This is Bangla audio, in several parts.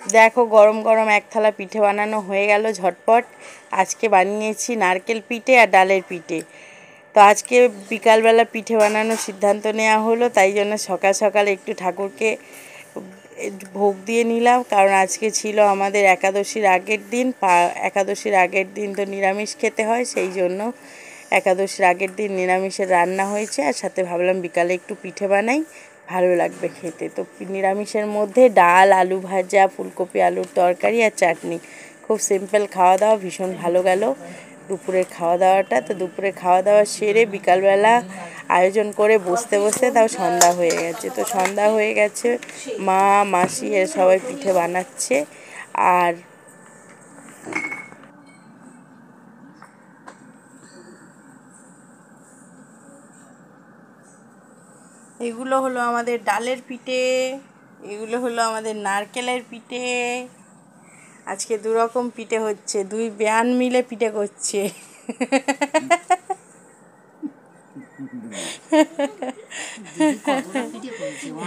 দেখো গরম গরম এক থালা পিঠে বানানো হয়ে গেল ঝটপট। আজকে বানিয়েছি নারকেল পিঠে আর ডালের পিঠে। তো আজকে বিকালবেলা পিঠে বানানোর সিদ্ধান্ত নেওয়া হলো, তাই জন্য সকাল সকাল একটু ঠাকুরকে ভোগ দিয়ে নিলাম, কারণ আজকে ছিল আমাদের একাদশীর আগের দিন। একাদশীর আগের দিন তো নিরামিষ খেতে হয়, সেই জন্য একাদশীর আগের দিন নিরামিষের রান্না হয়েছে, আর সাথে ভাবলাম বিকালে একটু পিঠে বানাই, ভালো লাগবে খেতে। তো নিরামিষের মধ্যে ডাল, আলু ভাজা, ফুলকপি আলুর তরকারি আর চাটনি। খুব সিম্পল খাওয়া দাওয়া, ভীষণ ভালো গেল দুপুরের খাওয়া দাওয়াটা। তো দুপুরে খাওয়া দাওয়া সেরে বিকালবেলা আয়োজন করে বসতে বসতে তাও সন্ধ্যা হয়ে গেছে। তো সন্ধ্যা হয়ে গেছে, মা মাসি এরা সবাই পিঠে বানাচ্ছে। আর এগুলো হলো আমাদের ডালের পিঠে, এগুলো হলো আমাদের নারকেলের পিঠে। আজকে দুরকম পিঠে হচ্ছে, দুই ব্যান মিলে পিঠে করছে।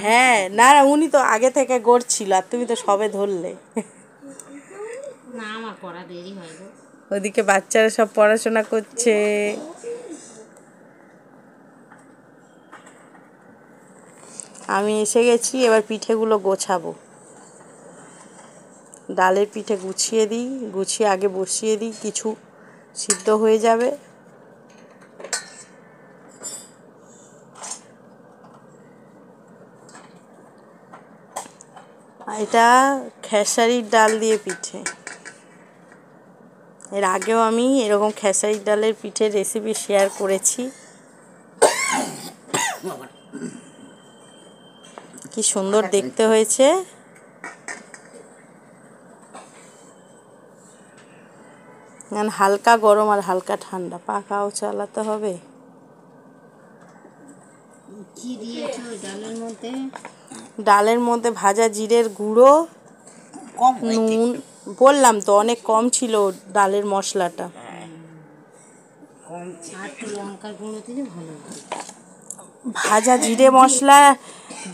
হ্যাঁ, না না, উনি তো আগে থেকে গড়ছিল, আর তুমি তো সবে ধরলে। না, আমার করা দেরি হয় গো। ওদিকে বাচ্চারা সব পড়াশোনা করছে। আমি এসে গেছি, এবার পিঠেগুলো গোছাবো। ডালের পিঠে গুছিয়ে দিই, গুছিয়ে আগে বসিয়ে দিই, কিছু সিদ্ধ হয়ে যাবে। এটা খেসারির ডাল দিয়ে পিঠে। এর আগেও আমি এরকম খেসারির ডালের পিঠের রেসিপি শেয়ার করেছি। কি সুন্দর দেখতে হয়েছে। হালকা গরম আর হালকা ঠান্ডা, পাখাও চালাতে হবে। কি দিয়েছো ডালের মধ্যে? ডালের মধ্যে ভাজা জিরের গুঁড়ো, নুন। বললাম তো অনেক কম ছিল ডালের মশলাটা। আর একটু লঙ্কার গুঁড়ো দিলে ভালো হয়। ভাজা জিরে মশলা,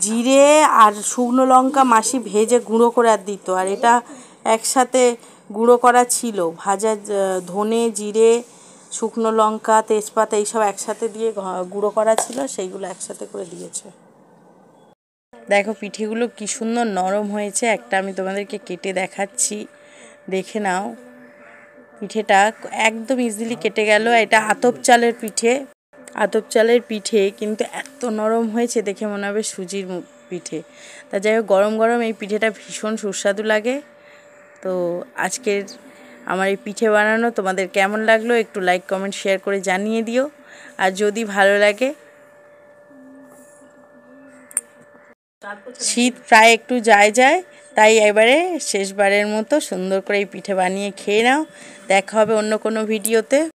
জিরে আর শুকনো লঙ্কা মাসি ভেজে গুঁড়ো করে আর দিত, আর এটা একসাথে গুঁড়ো করা ছিল। ভাজা ধনে, জিরে, শুকনো লঙ্কা, তেজপাতা এইসব একসাথে দিয়ে গুঁড়ো করা ছিল, সেইগুলো একসাথে করে দিয়েছে। দেখো পিঠেগুলো কি সুন্দর নরম হয়েছে। একটা আমি তোমাদেরকে কেটে দেখাচ্ছি, দেখে নাও। পিঠেটা একদম ইজিলি কেটে গেল। এটা আতপ চালের পিঠে, আতপ চালের পিঠে কিন্তু এত নরম হয়েছে দেখে মনে হবে সুজির পিঠে। তা যাই হোক, গরম গরম এই পিঠেটা ভীষণ সুস্বাদু লাগে। তো আজকের আমার এই পিঠে বানানো তোমাদের কেমন লাগলো একটু লাইক কমেন্ট শেয়ার করে জানিয়ে দিও। আর যদি ভালো লাগে, শীত প্রায় একটু যায় যায়, তাই এবারে শেষবারের মতো সুন্দর করে এই পিঠে বানিয়ে খেয়ে নাও। দেখা হবে অন্য কোনো ভিডিওতে।